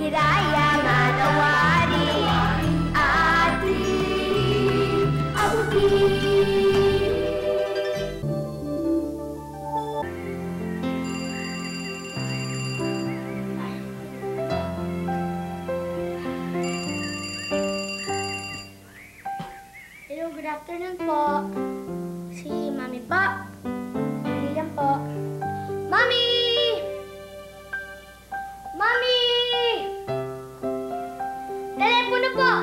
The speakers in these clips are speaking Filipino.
Hiraya manawari ating abutin. Hello, good afternoon po. Si Mami po. William po. Mami! Mami! Telepono po!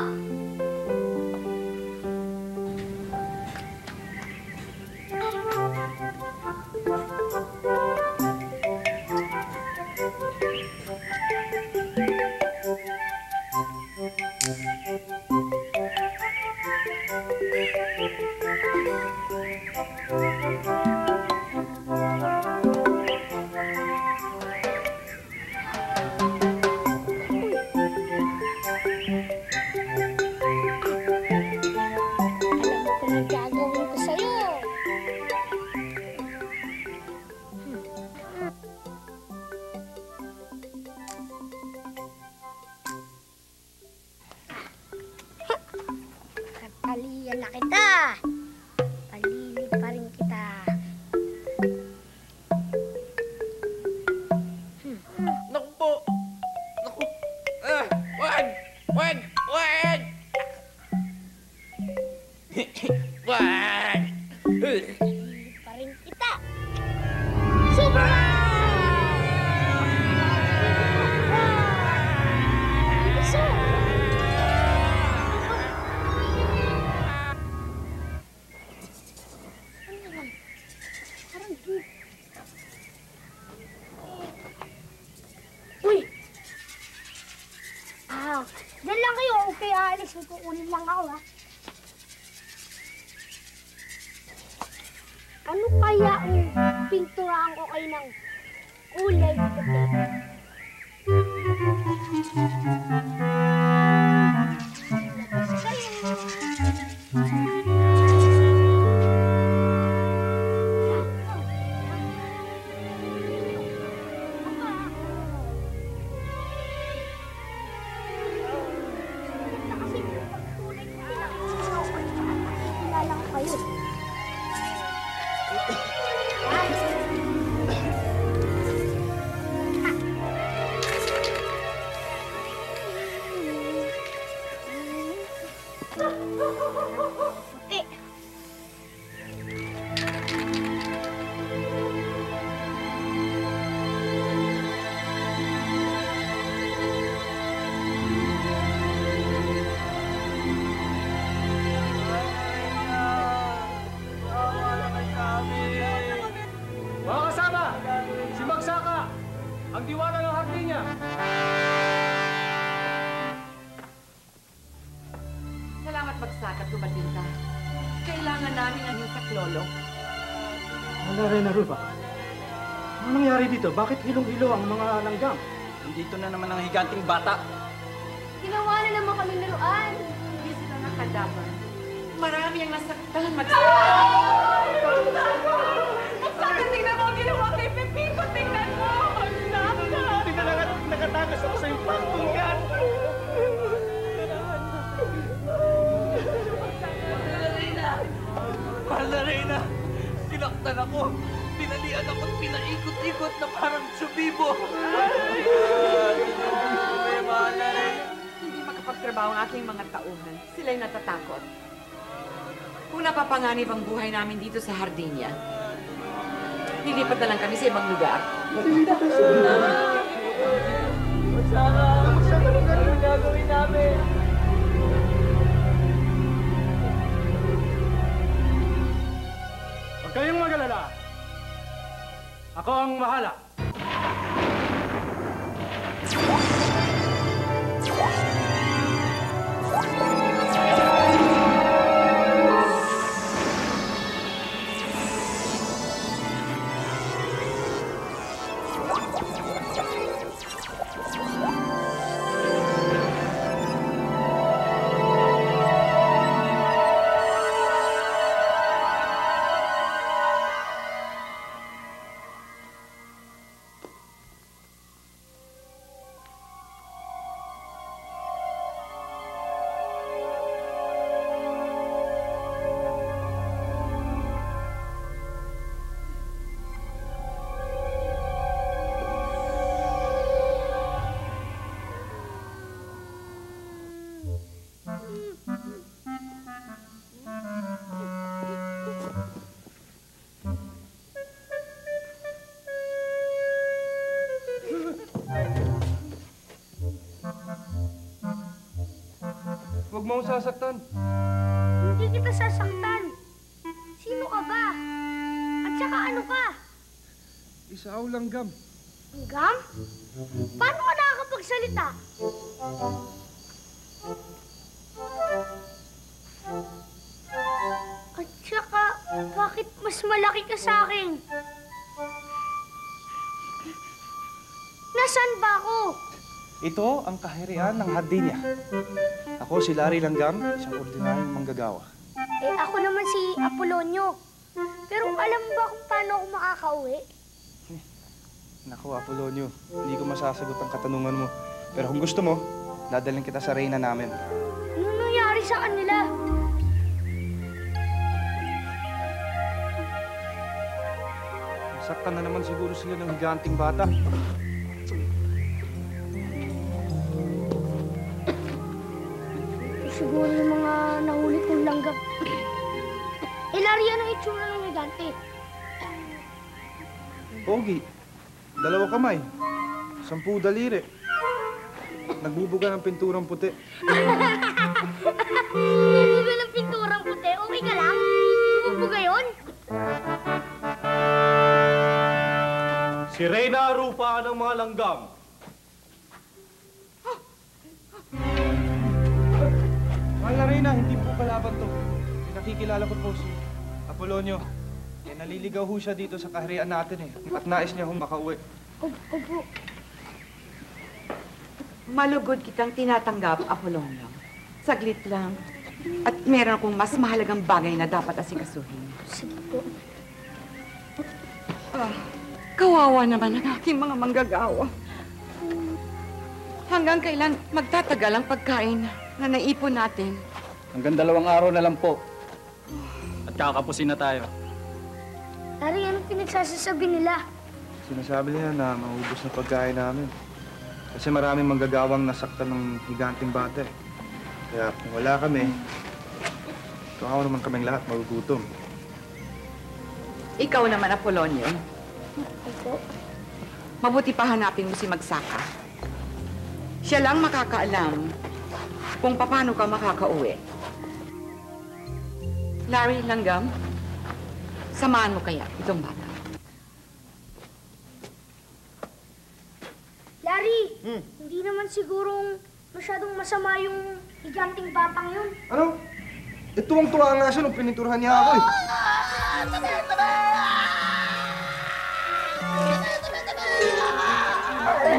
Aliyan na kita. Palili pa rin kita. Naku po! Naku! Wag! Wag! Wag! Wag! Palili pa rin kita. Sobra! Diyan lang kayo, okay, aalis. May kukunin lang ako, ha? Ano kaya ang pinturahan ko kayo ng kulay puti? Ang diwata ng hardin niya. Salamat Bagsak at dumating ka. Kailangan namin ang iyong saklolo. Reyna Rufa, ano nangyari dito? Bakit hilong-hilo ang mga langgam? Nandito na naman ang higanting bata. Ginawa na naman kami laruan. Hindi sila nakadaman. Marami ang nasaktan. Bagsak, tingnan mo ang ginawa kay Pepito. Tingnan mo. Nakatakas ako sa iyong pangkong yan. Mahal na Reyna, sinaktan ako. Pinalian ako at pinaikot-ikot na parang subibo. Mahal na Reyna. Hindi makapagtrabaho ang aking mga tauhan. Sila'y natatakot. Kung napapanganib ang buhay namin dito sa Hardinia, lilipat na lang kami sa ibang lugar. Magsaka ng ganun gagawin namin. Huwag kayong mag-alala. Ako ang mahala. Huwag mo akong sasaktan. Hindi kita sasaktan. Sino ka ba? At saka ano ka? Isaaw langgam. Langgam? Paano ka nakakapagsalita? At saka, bakit mas malaki ka sa akin? Nasaan ba ako? Ito ang kaharian ng Hardinia. Ako si Larry Langgam, isang ordinaryong manggagawa. Eh, ako naman si Apolonio. Pero alam mo ba kung paano ako makakauwi? Naku, Apolonio, hindi ko masasagot ang katanungan mo. Pero kung gusto mo, dadalhin kita sa reyna namin. Ano nangyari sa kanila? Saktan na naman siguro sila ng higanting bata. Siguro yung mga nahuli kong langgam. Eh, Larry, anong itsura ng higante? Pogi, 2 kamay, 10 daliri. Nagbubuga ng pinturang puti. Bumubuga ng pinturang puti. Okay ka lang? Bumubuga yun? Si Reyna Rupa ng mga langgam. Mahal na reyna, hindi po kalaban to. Pinakikilala ko po si Apolonio. Eh, naliligaw ho siya dito sa kaharian natin eh. At nais niya hong makauwi. Opo. Malugod kitang tinatanggap, Apolonio. Saglit lang. At meron akong mas mahalagang bagay na dapat asikasuhin. Sige po. Kawawa naman ang aking mga manggagawa. Hanggang kailan magtatagal ang pagkain na naipon natin? Hanggang 2 araw na lang po. At kakapusin na tayo. Larry, anong pinagsasasabi nila? Sinasabi niya na maubos na pagkain namin. Kasi maraming manggagawang nasaktan ng higanting bata eh. Kaya kung wala kami, kawawa naman kaming lahat magugutom. Ikaw naman, Apolonio. Opo. Mabuti pa hanapin mo si Magsaka. Siya lang makakaalam kung paano ka makakauwi. Larry Langgam, samahan mo kaya itong bata. Larry, hindi naman sigurong masyadong masama yung higanting batang yun. Ano? Tuwang-tuwa nga siya nung pininturahan niya ako eh.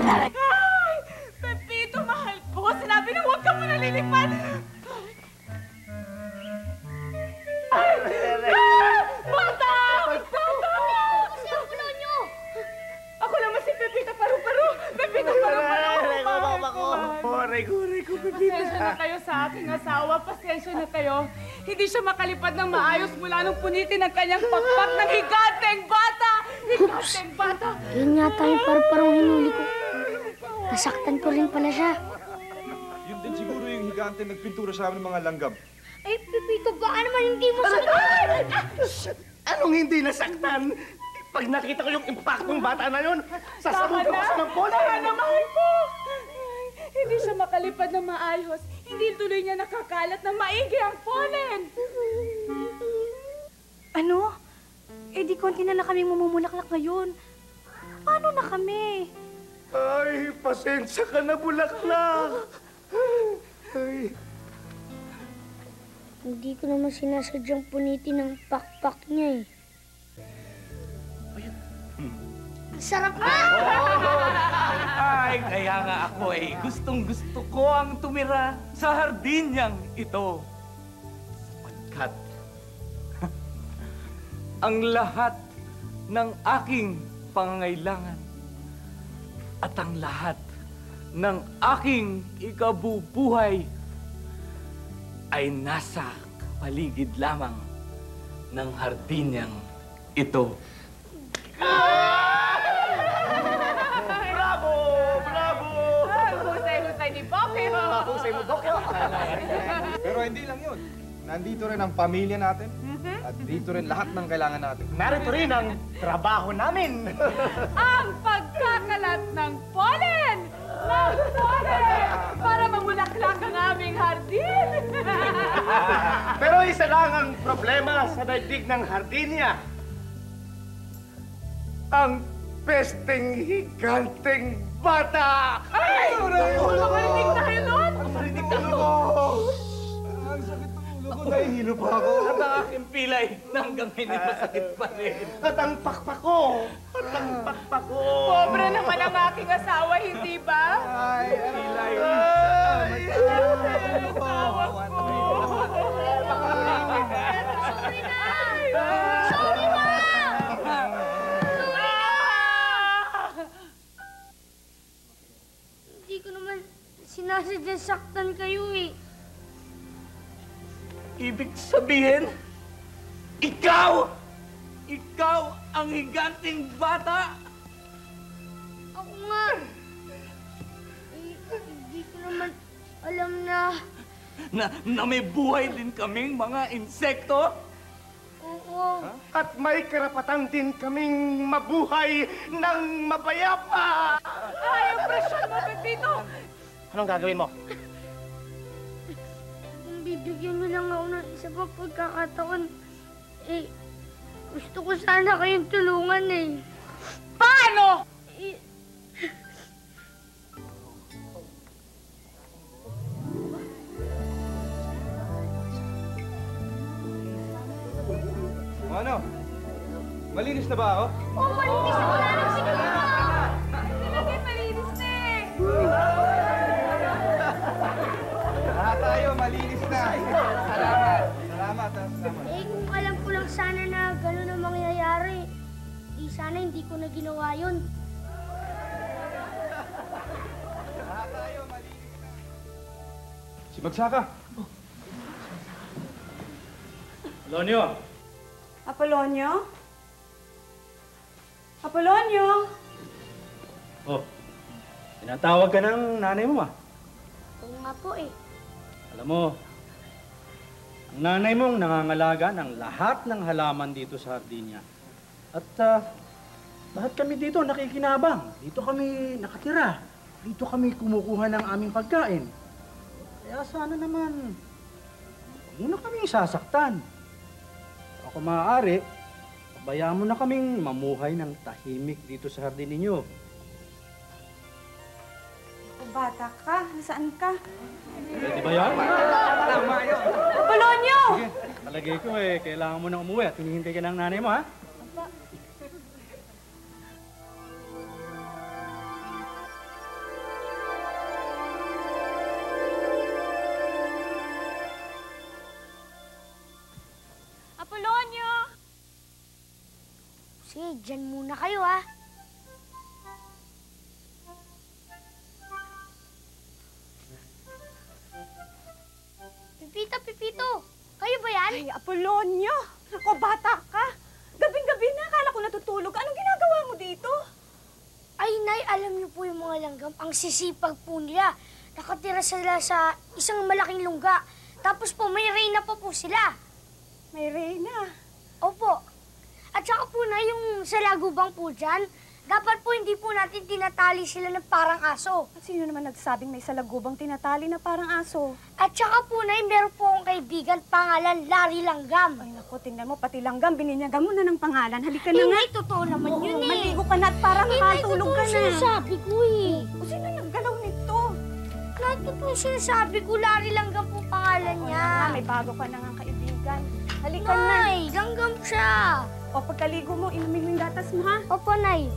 Ay! Pepito, mahal ko. Sinabi na huwag ka mo nalilipad. Ay! Bata! Bata! Si Apolonio! Ako naman si Pepito Paru-Paru. Pepito Paru-Paru. Pasensya na kayo sa aking asawa. Pasensya na kayo. Hindi siya makalipad ng maayos mula nung punitin ang kanyang pakpak ng higanteng bata. Higanteng bata. Yun yata yung parang hinuli ko. Nasaktan ko rin pala siya. Yun din siguro yung higante nagpintura sa amin ng mga langgam. Ay, Pepito, baka naman hindi mo saktan. Anong hindi nasaktan? Pag nakita ko yung impaktong bata na yun, sasabugan ko siya ng polen. Tama na, mahal ko. Ay, hindi siya makalipad ng maayos. Hindi tuloy niya nakakalat ng maigi ang pollen. Ano? Eh di konti na lang kaming mamumulaklak ngayon. Paano na kami? Ay, pasensya ka na, bulaklak. Ay. Hindi ko naman sinasadyang punitin ng pakpak niya eh. Sarap na! Ay, kaya nga ako eh, gustong-gusto ko ang tumira sa hardinyang ito. Sapagkat ang lahat ng aking pangangailangan at ang lahat ng aking ikabubuhay ay nasa paligid lamang ng hardinyang ito. Bravo! Bravo! Husay-husay ni Poppy, ho. Napakahusay mo, Dok. Pero hindi lang yun. Nandito rin ang pamilya natin. At dito rin lahat ng kailangan natin. Narito rin ang trabaho namin. Ang pagkakalat ng pollen! Ng pollen! Para mamulaklak ang aming hardin! Pero isa lang ang problema sa daigdig ng Hardinia. Ang pesteng higanteng bata! Ay! Makarinig tayo nun! Marinig na ako! Ang sakit ng ulo ko. Nahihilo pa ako. At ang aking pilay na hanggang ngayon masakit pa rin. At ang pakpak ko! At ang pakpak ko! Pobre naman ang aking asawa, hindi ba? Ay, pilay. Asawa ko! Sorry na! Sorry na! Hindi ko naman sinasadya saktan kayo eh. Ibig sabihin, ikaw ang higanting bata? Ako nga. Hindi ko naman alam na... Na may buhay din kaming mga insekto? Oo. At may karapatan din kaming mabuhay ng mapayapa! Ay, ang presyon mo, Pepito! Anong gagawin mo? Kung bibigyan mo lang ako ng isa pang pagkakataon, eh, gusto ko sana kayong tulungan eh. Paano? Eh, Ano? Malinis na ba ako? oh, malinis ako na ng siguro! Nilagay malinis na eh! Lahat tayo, malinis na. Salamat. Salamat. Eh, kung alam ko lang sana na gano'n ang mangyayari, di sana hindi ko na ginawa yun. Si Magsaka. Lonyo! Apolonio? Apolonio? Oh, tinatawag ka ng nanay mo, Oo nga po eh. Alam mo, ang nanay mong nangangalaga ng lahat ng halaman dito sa Hardinia. At lahat kami dito nakikinabang. Dito kami nakatira. Dito kami kumukuha ng aming pagkain. Kaya sana naman, huwag mo na kaming sasaktan. Ako maaari, pabayaan mo na kaming mamuhay ng tahimik dito sa hardin ninyo. O bata ka, nasaan ka? Pwede ba yan? Tama yun. Apolonio! Sige, palagay ko kailangan mo nang umuwi at hinihintay ka ng nanay mo, ha? Apolonio! Sige, dyan muna kayo ah. Pipito! Kayo ba yan? Ay, Apolonio! Ako, bata ka! Gabing-gabi na, akala ko natutulog. Anong ginagawa mo dito? Ay, Nay, alam niyo po yung mga langgam, ang sisipag po nila. Nakatira sila sa isang malaking lungga. Tapos po, may reyna pa po sila. May Reyna. Opo. At saka po na yung sa lagubang po dyan, dapat po hindi po natin tinatali sila ng parang aso. At sino naman nagsabing may salagubang tinatali na parang aso? At saka po na meron po akong kaibigan pangalan Larry Langgam. Ay, naku, tingnan mo, pati langgam, bininyagan mo na ng pangalan. Halika na nga. Inay, totoo naman yun eh. Maligo ka na at parang makatulog ka na. sinasabi ko eh. O, sino naggalaw nito? Nay, totoo sinasabi ko, Larry Langgam po pangalan niya. May bago ka na nga kaibigan. Halika na. Nay, Langgam siya. O, pagkaligo mo, inumin mo yung gatas mo, ha? Opo, Nay.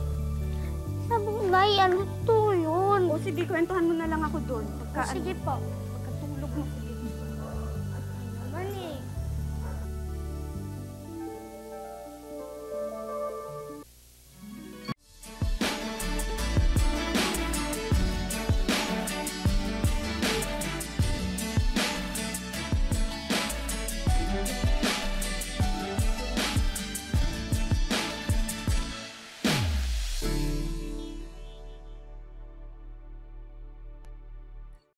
Sabi ko, Nay, ano to yun? O, sige, kwentuhan mo na lang ako doon. O, sige po. Pagkatulog mo.